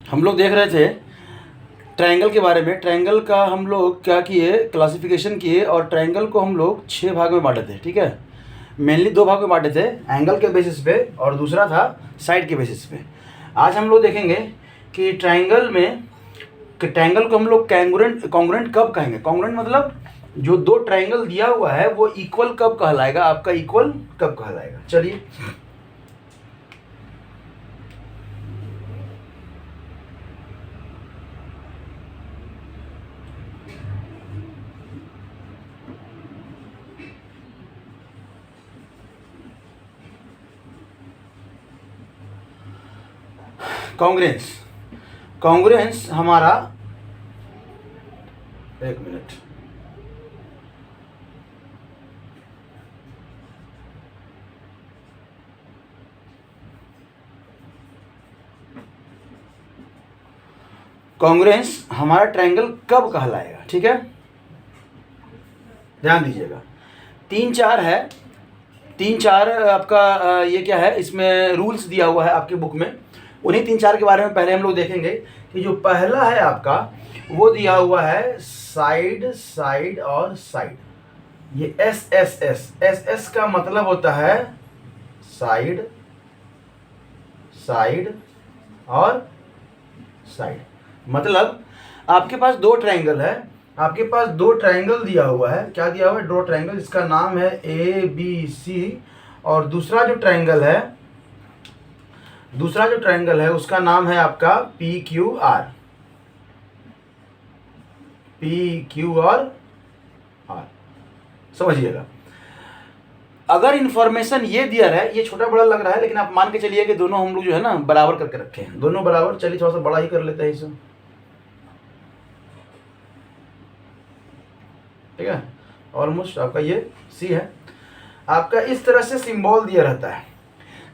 हम लोग देख रहे थे ट्रायंगल के बारे में। ट्रायंगल का हम लोग क्या किए, क्लासिफिकेशन किए, और ट्रायंगल को हम लोग 6 भाग में बांटे थे। ठीक है, मेनली 2 भाग में बांटे थे, एंगल के बेसिस पे और दूसरा था साइड के बेसिस पे। आज हम लोग देखेंगे कि ट्रायंगल में ट्रायंगल को हम लोग कॉन्ग्रुएंट कब कहेंगे। कॉन्ग्रुएंट मतलब जो 2 ट्रायंगल दिया हुआ है वो इक्वल कब कहलाएगा, आपका इक्वल कब कहलाएगा। चलिए, कॉन्ग्रुएंस। कॉन्ग्रुएंस हमारा, एक मिनट, कॉन्ग्रुएंस हमारा ट्रायंगल कब कहलाएगा। ठीक है, ध्यान दीजिएगा। 3-4 है, 3-4 आपका ये क्या है, इसमें रूल्स दिया हुआ है आपके बुक में। उन्हीं 3-4 के बारे में पहले हम लोग देखेंगे कि जो पहला है आपका वो दिया हुआ है साइड, साइड और साइड। ये S S S S S का मतलब होता है साइड, साइड और साइड। मतलब आपके पास 2 ट्रायंगल है, आपके पास 2 ट्रायंगल दिया हुआ है। क्या दिया हुआ है? 2 ट्रायंगल, इसका नाम है ए बी सी, और दूसरा जो ट्रायंगल है उसका नाम है आपका P Q are. P Q और आर, समझिएगा। अगर इंफॉर्मेशन ये दिया है, ये छोटा बड़ा लग रहा है, लेकिन आप मान के चलिए कि दोनों हम लोग जो है ना बराबर करके रखे हैं, दोनों बराबर। चलिए थोड़ा सा बड़ा ही कर लेते हैं इसे, ठीक है। ऑलमोस्ट आपका ये सी है। आपका इस तरह से सिंबल दिया रहता है,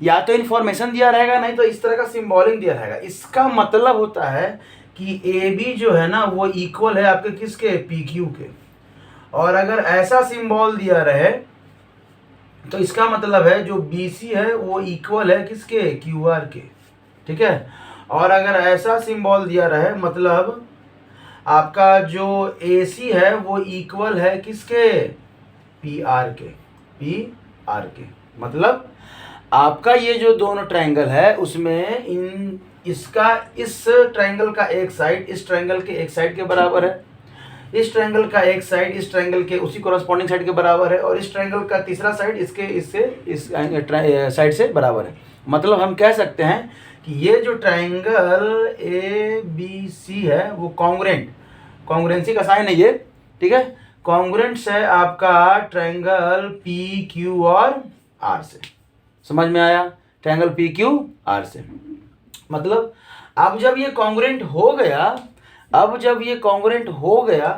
या तो इन्फॉर्मेशन दिया रहेगा, नहीं तो इस तरह का सिंबॉलिंग दिया रहेगा। इसका मतलब होता है कि ए बी जो है ना वो इक्वल है आपके किसके, पी क्यू के। और अगर ऐसा सिंबल दिया रहे तो इसका मतलब है जो बी सी है वो इक्वल है किसके, क्यू आर के। ठीक है। और अगर ऐसा सिंबल दिया रहे मतलब आपका जो ए सी है वो इक्वल है किसके, पी आर के। पी आर के मतलब आपका ये जो दोनों ट्रायंगल है उसमें इसका इस ट्रायंगल का एक साइड इस ट्रायंगल के एक साइड के बराबर है, इस ट्रायंगल का एक साइड इस ट्रायंगल के उसी कोरस्पॉन्डिंग साइड के बराबर है, और इस ट्रायंगल का तीसरा साइड इस साइड से बराबर है। मतलब हम कह सकते हैं कि ये जो ट्रायंगल ए बी सी है वो कॉन्ग्रुएंसी का साइन है ये। ठीक है, कॉन्ग्रुएंट्स है आपका ट्रायंगल पी क्यू और आर से। समझ में आया? ट्रायंगल पी क्यू आर से मतलब अब जब ये कॉन्ग्रुएंट हो गया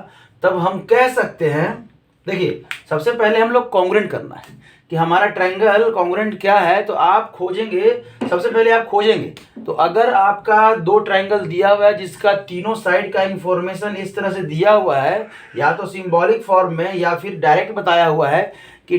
तब हम कह सकते हैं, देखिए सबसे पहले हम लोग कॉन्ग्रुएंट करना है कि हमारा ट्रायंगल कॉन्ग्रुएंट क्या है। तो आप खोजेंगे, सबसे पहले आप खोजेंगे, तो अगर आपका 2 ट्रायंगल दिया हुआ है जिसका तीनों साइड का इंफॉर्मेशन इस तरह से दिया हुआ है, या तो सिंबॉलिक फॉर्म में या फिर डायरेक्ट बताया हुआ है कि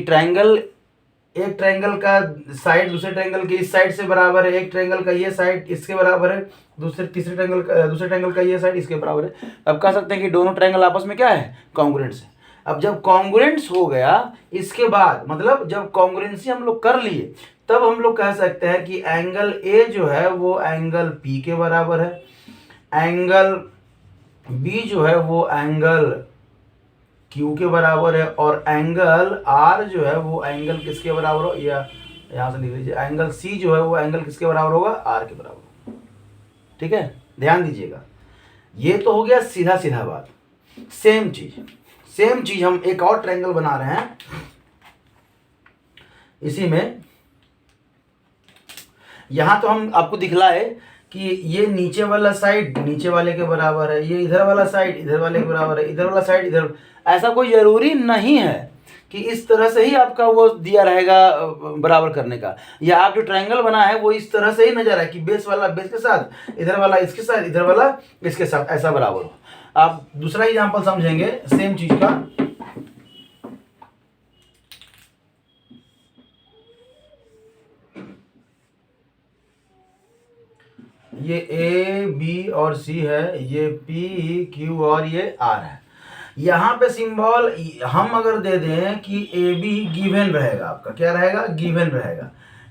एक ट्रायंगल का साइड दूसरे ट्रायंगल के इस साइड से बराबर है, एक ट्रायंगल का ये साइड इसके बराबर है, दूसरे ट्रायंगल का ये साइड इसके बराबर है, अब कह सकते हैं कि दोनों ट्रायंगल आपस में क्या है, कॉन्ग्रुएंट्स है। अब जब कॉन्ग्रुएंट्स हो गया, इसके बाद मतलब जब कॉन्ग्रुएंसी हम लोग कर लिए, तब हम लोग कह सकते हैं कि एंगल ए जो है वो एंगल पी के बराबर है, एंगल बी जो है वो एंगल क्यू के बराबर है, और एंगल आर जो है वो एंगल किसके बराबर हो, या यहाँ से लिख लीजिए, एंगल सी जो है वो एंगल किसके बराबर होगा, आर के बराबर। ठीक है, ध्यान दीजिएगा। ये तो हो गया सीधा सीधा बात। सेम चीज हम एक और ट्रायंगल बना रहे हैं। इसी में यहां तो हम आपको दिखलाए कि ये नीचे वाला साइड नीचे वाले के बराबर है, ये इधर वाला साइड इधर वाले के बराबर है, इधर वाला साइड इधर। ऐसा कोई जरूरी नहीं है कि इस तरह से ही आपका वो दिया रहेगा बराबर करने का, या आप जो ट्रायंगल बना है वो इस तरह से ही नजर है कि बेस वाला बेस के साथ, इधर वाला इसके साथ, इधर वाला इसके साथ, ऐसा बराबर हो। आप दूसरा एग्जांपल समझेंगे सेम चीज का। ये ए बी और सी है, ये पी क्यू और ये आर है। यहाँ पे सिंबल हम अगर दे दें कि ए बी गिवन रहेगा, आपका क्या रहेगा, गिवन रहेगा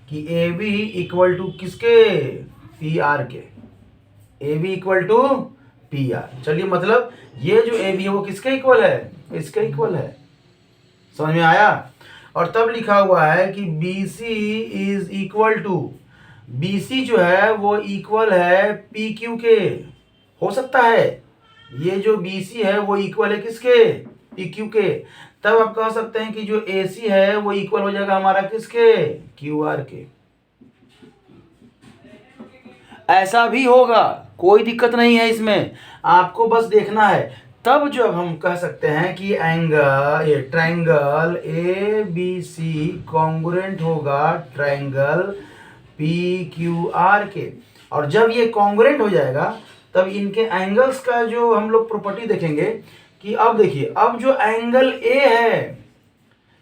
कि ए बी इक्वल टू किसके, पी आर के, A B equal to P R. चलिए मतलब ये जो ए बी है वो किसके इक्वल है, इसके इक्वल है, समझ में आया। और तब लिखा हुआ है कि B C is equal to, B C जो है वो इक्वल है पी क्यू के। हो सकता है ये जो बी सी है वो इक्वल है किसके, पी क्यू के। तब आप कह सकते हैं कि जो ए सी है वो इक्वल हो जाएगा हमारा किसके, क्यू आर के। ऐसा भी होगा, कोई दिक्कत नहीं है इसमें, आपको बस देखना है। तब जब हम कह सकते हैं कि एंगल, ये triangle A B C congruent होगा ट्रायंगल पी क्यू आर के। और जब ये कॉन्ग्रुएंट हो जाएगा तब इनके एंगल्स का जो हम लोग प्रॉपर्टी देखेंगे कि अब देखिए, अब जो एंगल ए है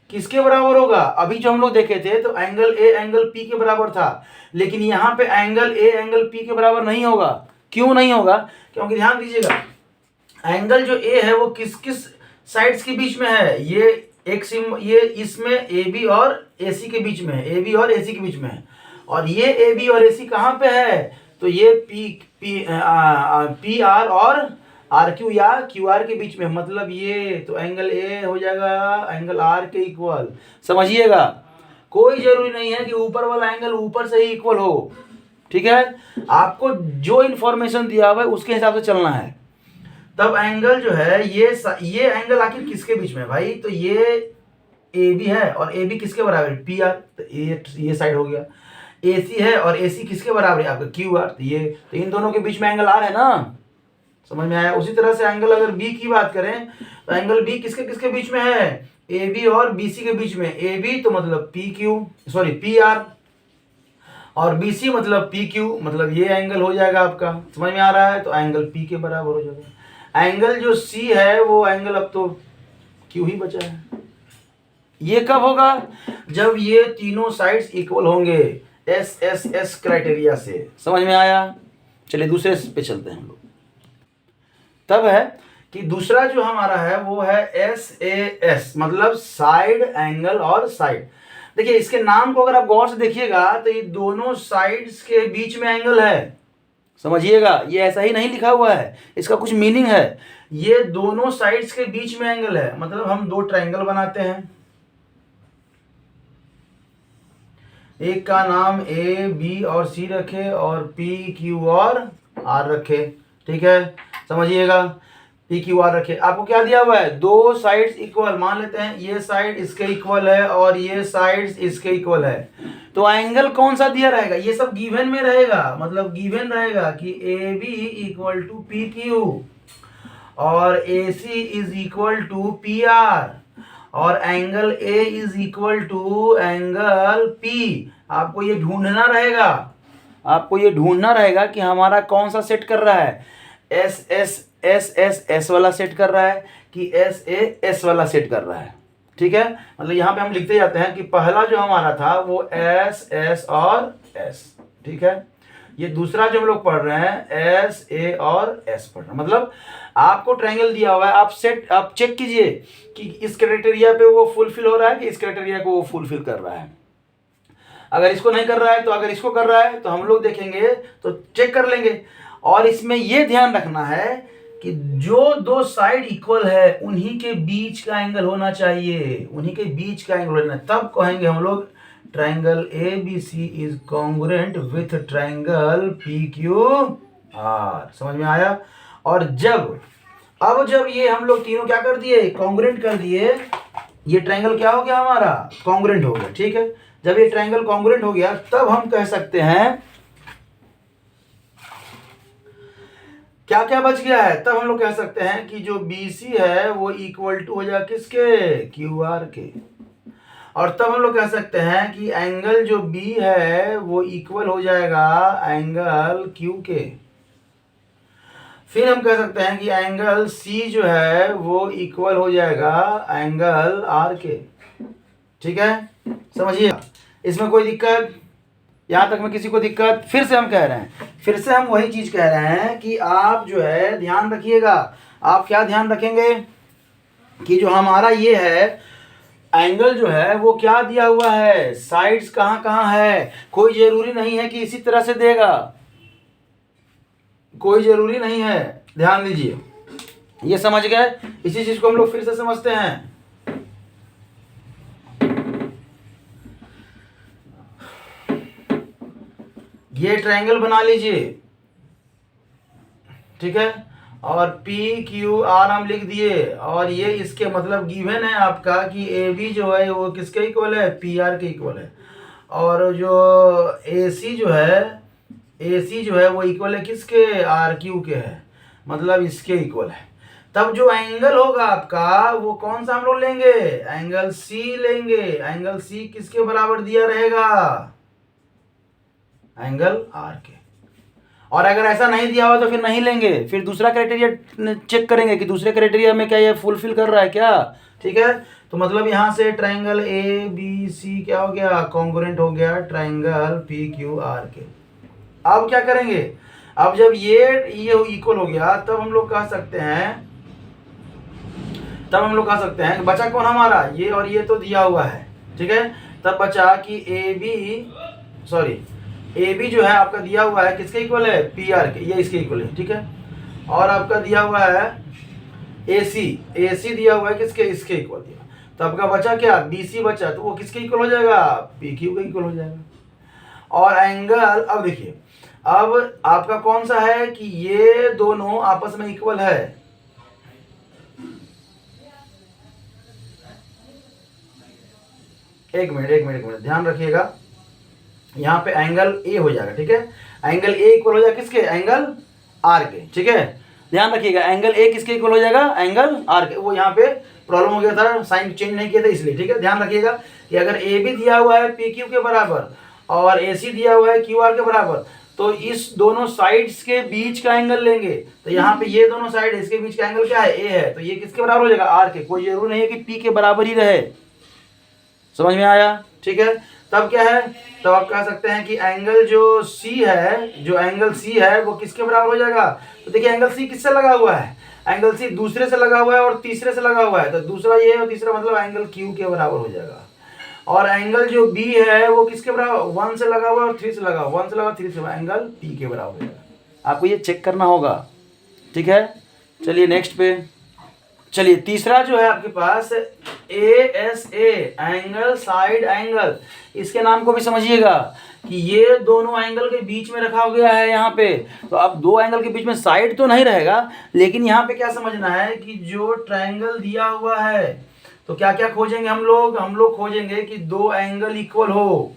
किसके बराबर होगा, अभी जो हम लोग देखे थे तो एंगल ए एंगल पी के बराबर था, लेकिन यहाँ पे एंगल ए एंगल पी के बराबर नहीं होगा। क्यों नहीं होगा, क्योंकि ध्यान दीजिएगा एंगल जो ए है वो किस किस साइड्स के बीच में है, ये एक सिम, ये इसमें ए बी और ए सी के बीच में है, ए बी और ए सी के बीच में है। और ये ए बी और ए सी कहाँ पे है, तो ये पी आर और आर क्यू या क्यू आर के बीच में, मतलब ये तो एंगल ए हो जाएगा एंगल आर के इक्वल। समझिएगा, कोई जरूरी नहीं है कि ऊपर वाला एंगल ऊपर से ही इक्वल हो, ठीक है, आपको जो इन्फॉर्मेशन दिया हुआ है उसके हिसाब से चलना है। तब एंगल जो है ये एंगल आखिर किसके बीच में है भाई, तो ये ए बी है और ए बी किसके बराबर है, पी आर, तो ये साइड हो गया। ए सी है और ए सी किसके बराबर है, आपका क्यू आर, तो इन दोनों के बीच में एंगल आर है ना, समझ में आया। उसी तरह से एंगल अगर बी की बात करें तो एंगल बी किसके किसके बीच में है, ए बी और बी सी के बीच में। ए बी तो मतलब P Q, sorry P R, और बी सी मतलब पी क्यू, मतलब ये एंगल हो जाएगा आपका, समझ में आ रहा है, तो एंगल पी के बराबर हो जाएगा। एंगल जो सी है वो एंगल अब तो क्यू ही बचा है। ये कब होगा, जब ये तीनों साइड्स इक्वल होंगे एस एस एस क्राइटेरिया से, समझ में आया। चलिए दूसरे पे चलते हैं हम लोग। तब है कि दूसरा जो हमारा है वो है एस ए एस, मतलब साइड एंगल और साइड। देखिए इसके नाम को अगर आप गौर से देखिएगा तो ये दोनों साइड्स के बीच में एंगल है, समझिएगा, ये ऐसा ही नहीं लिखा हुआ है, इसका कुछ मीनिंग है। ये दोनों साइड्स के बीच में एंगल है, मतलब हम दो ट्रायंगल बनाते हैं, एक का नाम ए बी और सी रखे और पी क्यू और आर रखे, ठीक है, समझिएगा, पी क्यू आर रखे। आपको क्या दिया हुआ है, दो साइड्स इक्वल, मान लेते हैं ये साइड इसके इक्वल है और ये साइड्स इसके इक्वल है, तो एंगल कौन सा दिया रहेगा, ये सब गिवन में रहेगा, मतलब गिवन रहेगा कि A B equal to P Q और A C is equal to P R और angle A is equal to angle P. आपको ये ढूंढना रहेगा, आपको ये ढूंढना रहेगा कि हमारा कौन सा सेट कर रहा है, S S S S S वाला सेट कर रहा है कि एस ए एस वाला सेट कर रहा है, ठीक है। मतलब यहाँ पे हम लिखते जाते हैं कि पहला जो हमारा था वो एस एस और एस, ठीक है। ये दूसरा जो हम लोग पढ़ रहे हैं एस ए और एस पढ़ रहे हैं, मतलब आपको ट्रायंगल दिया हुआ है, आप चेक कीजिए कि इस क्राइटेरिया पे वो फुलफिल हो रहा है कि इस क्राइटेरिया को वो फुलफिल कर रहा है। अगर इसको नहीं कर रहा है तो अगर इसको कर रहा है तो हम लोग देखेंगे तो चेक कर लेंगे। और इसमें ये ध्यान रखना है कि जो दो साइड इक्वल है उन्हीं के बीच का एंगल होना चाहिए, उन्हीं के बीच का एंगल होना, तब कहेंगे हम लोग triangle A B C is congruent with triangle P Q R, समझ में आया। और अब जब ये हम लोग तीनों क्या कर दिए, कॉन्ग्रुएंट कर दिए, ये ट्रायंगल क्या हो गया हमारा, कॉन्ग्रुएंट हो गया, ठीक है। जब ये ट्रायंगल कॉन्ग्रुएंट हो गया तब हम कह सकते हैं क्या क्या बच गया है, तब हम लोग कह सकते हैं कि जो BC है वो इक्वल टू हो जाएगा किसके, QR के। और तब हम लोग कह सकते हैं कि एंगल जो B है वो इक्वल हो जाएगा एंगल Q के। फिर हम कह सकते हैं कि एंगल C जो है वो इक्वल हो जाएगा एंगल R के, ठीक है, समझिए, इसमें कोई दिक्कत यहाँ तक में किसी को दिक्कत? फिर से हम कह रहे हैं, फिर से हम वही चीज़ कह रहे हैं कि आप जो है ध्यान रखिएगा। आप क्या ध्यान रखेंगे कि जो हमारा ये है एंगल जो है वो क्या दिया हुआ है, साइड्स कहाँ कहाँ है। कोई ज़रूरी नहीं है कि इसी तरह से देगा, कोई ज़रूरी नहीं है, ध्यान दीजिए। ये समझ गए? इसी चीज़ को हम लोग फिर से समझते हैं। ये ट्रायंगल बना लीजिए, ठीक है, और पी क्यू आर हम लिख दिए, और ये इसके मतलब गिवन है आपका कि ए बी जो है वो किसके इक्वल है, पी आर के इक्वल है, और जो ए सी जो है वो इक्वल है किसके, आर क्यू के है, मतलब इसके इक्वल है। तब जो एंगल होगा आपका वो कौन सा हम लोग लेंगे, एंगल सी लेंगे। एंगल सी किसके बराबर दिया रहेगा, एंगल आर के। और अगर ऐसा नहीं दिया हुआ तो फिर नहीं लेंगे, फिर दूसरा क्राइटेरिया चेक करेंगे कि दूसरे क्राइटेरिया में क्या ये फुलफिल कर रहा है क्या, ठीक है। तो मतलब यहाँ से ट्रायंगल ए बी सी क्या हो गया, कॉन्ग्रुएंट हो गया ट्रायंगल पी क्यू आर के। अब क्या करेंगे, अब जब ये इक्वल हो गया तब हम लोग कह सकते हैं, बचा कौन हमारा, ये और ये तो दिया हुआ है, ठीक है। तब बचा कि ए बी जो है आपका दिया हुआ है किसके इक्वल है, पी आर के, ये इसके इक्वल है, ठीक है। और आपका दिया हुआ है ए सी दिया हुआ है किसके, इसके इक्वल दिया। तो आपका बचा क्या, बी सी बचा, तो वो किसके इक्वल हो जाएगा, पी क्यू के इक्वल हो जाएगा। और एंगल, अब देखिए, अब आपका कौन सा है कि ये दोनों आपस में इक्वल है। एक मिनट ध्यान रखिएगा, यहाँ पे एंगल ए हो जाएगा, ठीक है। एंगल ए इक्वल हो जाएगा किसके, एंगल आर के, ठीक है। ध्यान रखिएगा, एंगल ए किसके इक्वल हो जाएगा, एंगल आर के। वो यहाँ पे प्रॉब्लम हो गया था, साइन चेंज नहीं किया था इसलिए, ठीक है। ध्यान रखिएगा कि अगर ए बी दिया हुआ है पी क्यू के बराबर और ए सी दिया हुआ है क्यू आर के बराबर, तो इस दोनों साइड्स के बीच का एंगल लेंगे। तो यहाँ पे ये दोनों साइड, इसके बीच का एंगल क्या है, ए है, तो ये किसके बराबर हो जाएगा, आर के। कोई जरूर नहीं है कि पी के बराबर ही रहे, समझ में आया, ठीक है। तब क्या है, तब आप कह सकते हैं कि एंगल जो एंगल सी है वो किसके बराबर हो जाएगा। तो देखिए एंगल सी किससे लगा हुआ है, एंगल सी दूसरे से लगा हुआ है और तीसरे से लगा हुआ है, तो दूसरा ये और तीसरा मतलब एंगल क्यू के बराबर हो जाएगा। और एंगल जो बी है वो किसके बराबर, 1 से लगा हुआ है और 3 से लगा हुआ, 1 से लगा 3 से लगा, एंगल पी के बराबर हो जाएगा। आपको ये चेक करना होगा, ठीक है। चलिए नेक्स्ट पे चलिए, तीसरा जो है आपके पास A S A, angle side angle. इसके नाम को भी समझिएगा कि ये दोनों एंगल के बीच में रखा गया है यहाँ पे। तो अब दो एंगल के बीच में साइड तो नहीं रहेगा, लेकिन यहाँ पे क्या समझना है कि जो ट्रायंगल दिया हुआ है, तो क्या क्या खोजेंगे हम लोग खोजेंगे कि दो एंगल इक्वल हो,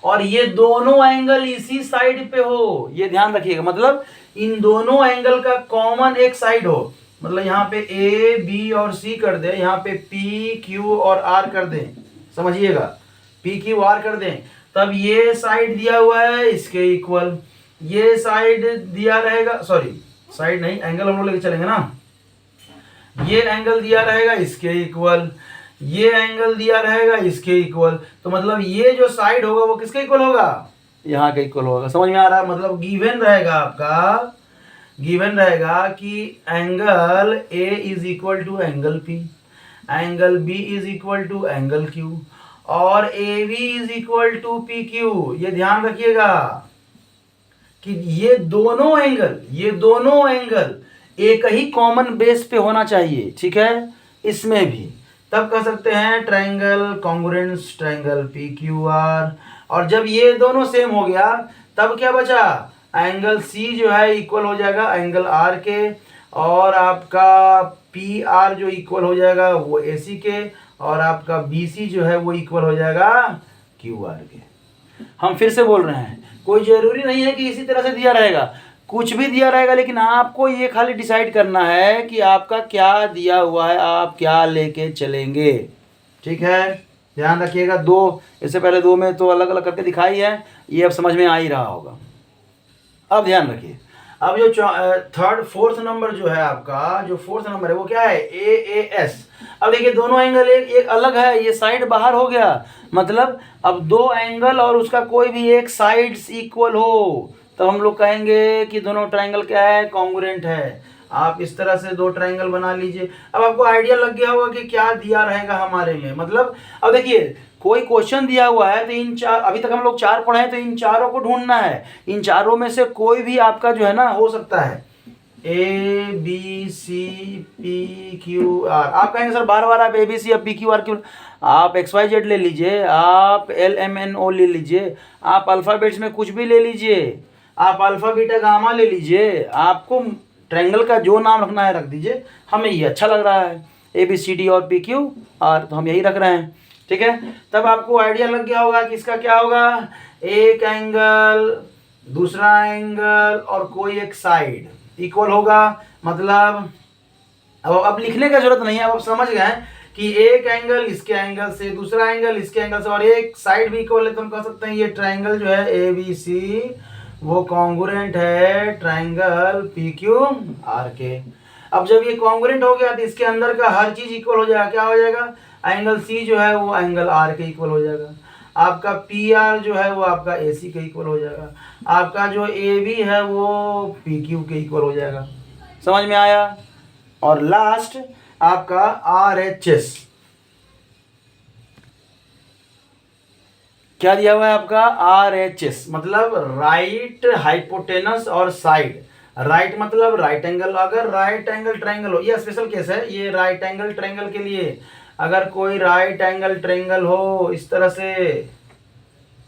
और ये दोनों एंगल इसी साइड पे हो। ये ध्यान रखिएगा, मतलब इन दोनों एंगल का कॉमन एक साइड हो। मतलब यहाँ पे ए बी और सी कर दें, यहाँ पे पी क्यू और आर कर दें, समझिएगा, पी क्यू आर कर दें। तब ये साइड दिया हुआ है इसके इक्वल, ये साइड दिया रहेगा, सॉरी साइड नहीं, एंगल हम लोग लेके चलेंगे ना। ये एंगल दिया रहेगा इसके इक्वल, ये एंगल दिया रहेगा इसके इक्वल। तो मतलब ये जो साइड होगा वो किसके इक्वल होगा, यहाँ के इक्वल होगा। समझ में आ रहा है, मतलब गिवन रहेगा कि angle A is equal to angle P, angle B is equal to angle Q, और A B is equal to P Q. ये ध्यान रखिएगा कि ये दोनों एंगल एक ही कॉमन बेस पे होना चाहिए, ठीक है। इसमें भी तब कह सकते हैं triangle congruence triangle P Q are. और जब ये दोनों सेम हो गया तब क्या बचा, एंगल सी जो है इक्वल हो जाएगा एंगल आर के, और आपका पी आर जो इक्वल हो जाएगा वो ए सी के, और आपका बी सी जो है वो इक्वल हो जाएगा क्यू आर के। हम फिर से बोल रहे हैं, कोई ज़रूरी नहीं है कि इसी तरह से दिया रहेगा, कुछ भी दिया रहेगा, लेकिन आपको ये खाली डिसाइड करना है कि आपका क्या दिया हुआ है, आप क्या लेके चलेंगे, ठीक है। ध्यान रखिएगा, दो इससे पहले दो में तो अलग अलग करके दिखाई है, ये अब समझ में आ ही रहा होगा। अब ध्यान रखिए, अब जो फोर्थ नंबर जो है आपका, जो फोर्थ नंबर है वो क्या है, ए एस। अब देखिए दोनों एंगल एक अलग है, ये साइड बाहर हो गया, मतलब अब दो एंगल और उसका कोई भी एक साइड्स इक्वल हो तब हम लोग कहेंगे कि दोनों ट्रायंगल क्या है, कॉन्ग्रुएंट है। आप इस तरह से दो ट्रायंगल बना लीजिए। अब आपको आइडिया लग गया होगा कि क्या दिया रहेगा हमारे में, मतलब अब देखिए कोई क्वेश्चन दिया हुआ है तो इन चार, अभी तक हम लोग चार पढ़े हैं तो इन चारों को ढूंढना है। इन चारों में से कोई भी आपका जो है ना हो सकता है, A B C P Q R. आप कहेंगे सर बार बार आप ए बी सी या पी क्यू आर क्यों, आप एक्स वाई जेड ले लीजिए, आप एल एम एन ओ ले लीजिए, आप अल्फ़ाबेट्स में कुछ भी ले लीजिए, आप अल्फ़ा बीटा गामा ले लीजिए, आपको ट्रायंगल का जो नाम रखना है रख दीजिए। हमें ये अच्छा लग रहा है ए बी सी डी और पी क्यू आर, तो हम यही रख रहे हैं, ठीक है। तब आपको आइडिया लग गया होगा कि इसका क्या होगा, एक एंगल दूसरा एंगल और कोई एक साइड इक्वल होगा। मतलब अब लिखने का जरूरत नहीं है, अब आप समझ गए हैं कि एक एंगल इसके एंगल से, दूसरा एंगल इसके एंगल से और एक साइड भी इक्वल है, तो हम कह सकते हैं ये ट्रायंगल जो है ए बी सी वो कॉन्ग्रुएंट है ट्रायंगल पी क्यू आर के। अब जब ये कॉन्ग्रुएंट हो गया तो इसके अंदर का हर चीज इक्वल हो जाएगा। क्या हो जाएगा, एंगल सी जो है वो एंगल आर के इक्वल हो जाएगा, आपका पी आर जो है वो आपका ए सी के इक्वल हो जाएगा, आपका जो ए बी है वो पी क्यू के इक्वल हो जाएगा। समझ में आया। और लास्ट आपका आर एच एस, क्या दिया हुआ है आपका, आर एच एस मतलब राइट हाइपोटेनस और साइड। राइट मतलब राइट एंगल, अगर राइट एंगल ट्रायंगल हो, ये स्पेशल केस है, ये राइट एंगल ट्रायंगल के लिए अगर कोई राइट एंगल ट्रायंगल हो इस तरह से,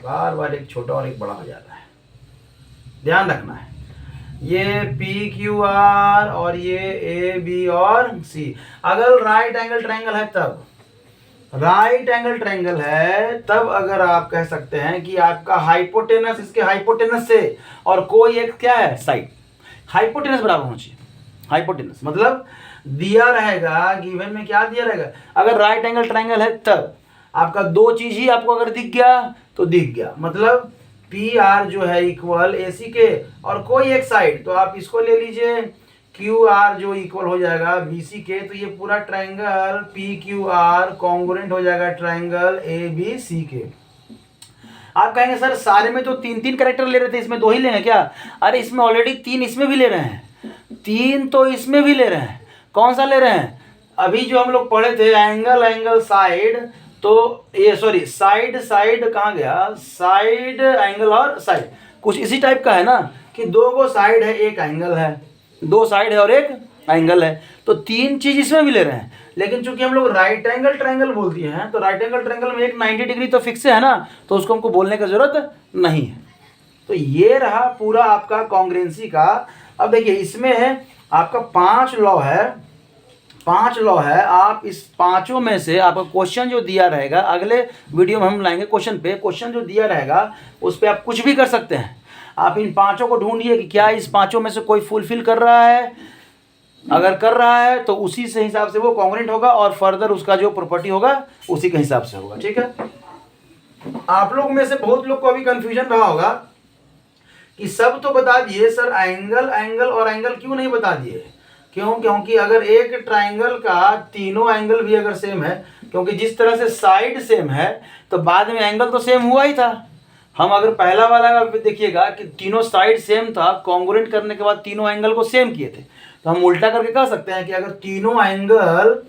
बार बार एक छोटा और एक बड़ा हो जाता है, ध्यान रखना है। ये पी क्यू आर और ये ए बी और सी, अगर राइट एंगल ट्रायंगल है तब, राइट एंगल ट्रायंगल है तब अगर आप कह सकते हैं कि आपका हाइपोटेनस इसके हाइपोटेनस से और कोई एक क्या है साइड, हाइपोटेनस बराबर होना चाहिए। हाइपोटेनस मतलब दिया रहेगा गिवन में, क्या दिया रहेगा, अगर राइट एंगल ट्रायंगल है तब आपका दो चीज ही आपको अगर दिख गया तो दिख गया, मतलब पी आर जो है इक्वल ए सी के और कोई एक साइड, तो आप इसको ले लीजिए क्यू आर जो इक्वल हो जाएगा बी सी के, तो ये पूरा triangle P Q are congruent हो जाएगा ट्रायंगल ए बी सी के। आप कहेंगे सर सारे में तो तीन तीन कैरेक्टर ले रहे थे, इसमें दो ही लेंगे क्या, अरे इसमें ऑलरेडी तीन इसमें भी ले रहे हैं, तीन तो इसमें भी ले रहे हैं। कौन सा ले रहे हैं, अभी जो हम लोग पढ़े थे एंगल एंगल साइड, तो ये सॉरी साइड साइड कहाँ गया, साइड एंगल और साइड, कुछ इसी टाइप का है ना कि दो गो साइड है एक एंगल है, दो साइड है और एक एंगल है, तो तीन चीज इसमें भी ले रहे हैं। लेकिन चूंकि हम लोग राइट एंगल ट्रायंगल बोल दिए हैं तो राइट एंगल ट्रायंगल में एक 90 डिग्री तो फिक्स है ना, तो उसको हमको बोलने की जरूरत नहीं है। तो ये रहा पूरा आपका कॉन्ग्रुएंसी का। अब देखिए इसमें आपका 5 लॉ है, 5 लॉ है। आप इस पांचों में से आपका क्वेश्चन जो दिया रहेगा, अगले वीडियो में हम लाएंगे क्वेश्चन पे, क्वेश्चन जो दिया रहेगा उस पर आप कुछ भी कर सकते हैं। आप इन पांचों को ढूंढिए कि क्या इस पांचों में से कोई फुलफिल कर रहा है, अगर कर रहा है तो उसी से हिसाब से वो कॉन्ग्रुएंट होगा और फर्दर उसका जो प्रॉपर्टी होगा उसी के हिसाब से होगा, ठीक है। आप लोग में से बहुत लोग को अभी कंफ्यूजन रहा होगा कि सब तो बता दिए सर, एंगल एंगल और एंगल क्यों नहीं बता दिए, क्यों, क्योंकि अगर एक ट्रायंगल का तीनों एंगल भी अगर सेम है, क्योंकि जिस तरह से साइड सेम है तो बाद में एंगल तो सेम हुआ ही था। हम अगर पहला वाला देखिएगा कि तीनों साइड सेम था, कॉन्ग्रुएंट करने के बाद तीनों एंगल को सेम किए थे, तो हम उल्टा करके कह सकते हैं कि अगर तीनों एंगल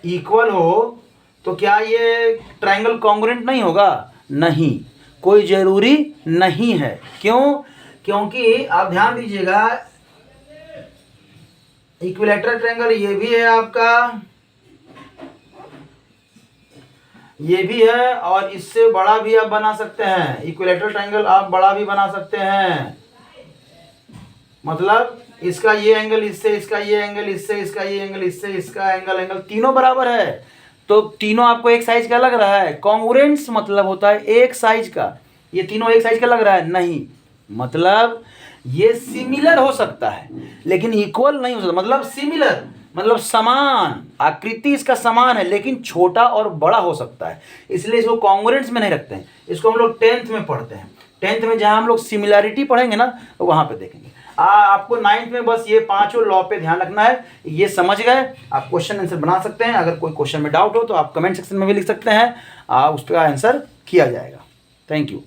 इक्वल हो तो क्या ये ट्रायंगल कॉन्ग्रुएंट नहीं होगा, नहीं, कोई जरूरी नहीं है। क्यों, क्योंकि आप ध्यान दीजिएगा इक्विलैटरल ट्रायंगल ये भी है आपका, ये भी है और इससे बड़ा भी आप बना सकते हैं। इक्विलैटरल ट्रायंगल आप बड़ा भी बना सकते हैं, मतलब इसका ये एंगल इससे, इसका ये एंगल इससे, इसका ये एंगल इससे, इसका एंगल तीनों बराबर है, तो तीनों आपको एक साइज का लग रहा है। कॉन्ग्रुएंस मतलब होता है एक साइज का, ये तीनों एक साइज का लग रहा है, नहीं, मतलब ये सिमिलर हो सकता है लेकिन इक्वल नहीं हो सकता। मतलब सिमिलर मतलब समान, आकृति इसका समान है लेकिन छोटा और बड़ा हो सकता है, इसलिए इसको कॉन्ग्रुएंस में नहीं रखते हैं। इसको हम लोग 10th में पढ़ते हैं, 10th में जहाँ हम लोग सिमिलैरिटी पढ़ेंगे ना तो वहाँ पे देखेंगे। आपको 9th में बस ये 5 लॉ पे ध्यान रखना है, ये समझ गए आप क्वेश्चन आंसर बना सकते हैं। अगर कोई क्वेश्चन में डाउट हो तो आप कमेंट सेक्शन में भी लिख सकते हैं, उसका आंसर किया जाएगा। Thank you.